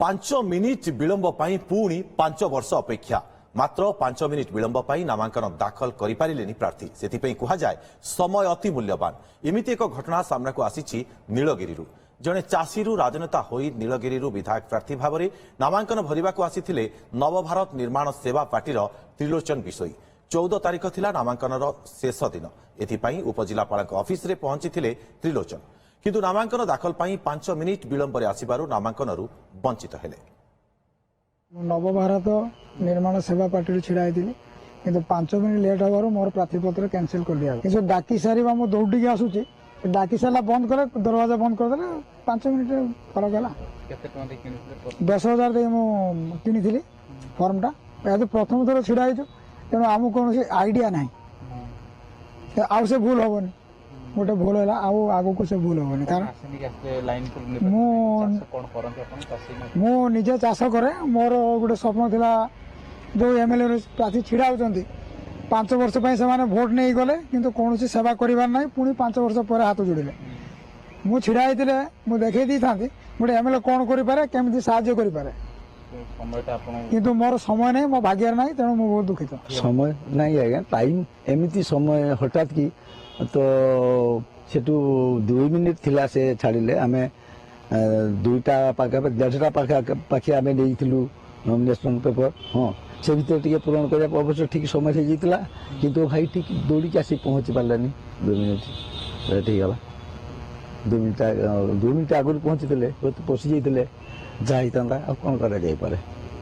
ପାଞ୍ଚ ମିନିଟ୍ ବିଳମ୍ବ ପାଇଁ ପୁଣି 5 ବର୍ଷ ଅପେକ୍ଷା। ମାତ୍ର 5 ମିନିଟ୍ ବିଳମ୍ବ ପାଇଁ ନାମାଙ୍କନ ଦାଖଲ କରିପାରିଲେନି ପ୍ରାର୍ଥୀ। ସେଥିପାଇଁ କୁହାଯାଏ ସମୟ ଅତି ମୂଲ୍ୟବାନ। ଏମିତି ଏକ ଘଟଣା ସାମ୍ନାକୁ ଆସିଛି ନୀଳଗିରିରୁ। ଜଣେ ଚାଷୀରୁ ରାଜନେତା ହୋଇ ନୀଳଗିରିରୁ ବିଧାୟକ ପ୍ରାର୍ଥୀ ଭାବରେ ନାମାଙ୍କନ ଭରିବାକୁ ଆସିଥିଲେ ନବଭାରତ ନିର୍ମାଣ ସେବା ପାର୍ଟିର ତ୍ରିଲୋଚନ ବିଷୋଇ। 14 ତାରିଖ ଥିଲା ନାମାଙ୍କନର ଶେଷ ଦିନ। ଏଥିପାଇଁ ଉପଜିଲ୍ଲାପାଳଙ୍କ ଅଫିସରେ ପହଞ୍ଚିଥିଲେ ତ୍ରିଲୋଚନ। କିନ୍ତୁ ନାମାଙ୍କନ ଦାଖଲ ପାଇଁ 5 ମିନିଟ୍ ବିଳମ୍ବରେ ଆସିବାରୁ ନାମାଙ୍କନରୁ ବଞ୍ଚିତ ହେଲେ। ନବଭାରତ ନିର୍ମାଣ ସେବା ପାର୍ଟିରୁ ଛିଡ଼ା ହେଇଥିଲି, କିନ୍ତୁ 5 ମିନିଟ୍ ଲେଟ୍ ହେବାରୁ ମୋର ପ୍ରାର୍ଥୀପତ୍ର କ୍ୟାନସେଲ୍ କରିଦିଆଗଲା। କିନ୍ତୁ ଡାକି ସାରିବା ମୁଁ ଦୌଡ଼ିକି ଆସୁଛି, ଡାକି ସାରିଲା ବନ୍ଦ କଲେ, ଦରୱାଜା ବନ୍ଦ କରିଦେଲେ, 5 ମିନିଟ୍ ଫରକ ହେଲା। 10,000 ଦେଇ ମୁଁ କିଣିଥିଲି ଫର୍ମଟା। ଯେହେତୁ ପ୍ରଥମ ଥର ଛିଡ଼ା ହେଇଛୁ, ତେଣୁ ଆମକୁ କୌଣସି ଆଇଡ଼ିଆ ନାହିଁ। ଆଉ ସେ ଭୁଲ ହେବନି, ଗୋଟେ ଭୁଲ ହେଲା, ଆଉ ଆଗକୁ ସେ ଭୁଲ ହେବନି। କାରଣ ମୁଁ ନିଜେ ଚାଷ କରେ। ମୋର ଗୋଟେ ସ୍ୱପ୍ନ ଥିଲା, ଯେଉଁ MLA ପ୍ରାର୍ଥୀ ଛିଡ଼ା ହେଉଛନ୍ତି 5 ବର୍ଷ ପାଇଁ ସେମାନେ ଭୋଟ ନେଇଗଲେ, କିନ୍ତୁ କୌଣସି ସେବା କରିବାର ନାହିଁ। ପୁଣି 5 ବର୍ଷ ପରେ ହାତ ଯୋଡ଼ିଲେ। ମୁଁ ଛିଡ଼ା ହେଇଥିଲେ ମୁଁ ଦେଖେଇ ଦେଇଥାନ୍ତି ଗୋଟେ MLA କ'ଣ କରିପାରେ, କେମିତି ସାହାଯ୍ୟ କରିପାରେ, କିନ୍ତୁ ମୋର ସମୟ ନାହିଁ, ମୋ ଭାଗ୍ୟରେ ନାହିଁ। ତେଣୁ ମୁଁ ବହୁତ ଦୁଃଖିତ। ସମୟ ନାହିଁ ଆଜ୍ଞା, ଟାଇମ୍ ଏମିତି ସମୟ ହଠାତ୍ କି ତ ସେଠୁ 2 ମିନିଟ୍ ଥିଲା ସେ ଛାଡ଼ିଲେ। ଆମେ 2ଟା ପାଖାପାଖି 1:30ଟା ପାଖାପାଖି ଆମେ ନେଇଥିଲୁ ନମିନେସନ୍ ପେପର। ହଁ, ସେ ଭିତରେ ଟିକେ ପୂରଣ କରିବା ଅବଶ୍ୟ ଠିକ୍ ସମୟ ହେଇଯାଇଥିଲା, କିନ୍ତୁ ଭାଇ ଠିକ୍ ଦୌଡ଼ିକି ଆସି ପହଞ୍ଚି ପାରିଲାନି। 2 ମିନିଟ୍ ଲେଟ୍ ହେଇଗଲା। 2 ମିନିଟ୍ ଆଗରୁ ପହଞ୍ଚିଥିଲେ, ପଶି ଯାଇଥିଲେ ଯାହା ହେଇଥାନ୍ତା। ଆଉ କ'ଣ କରାଯାଇପାରେ।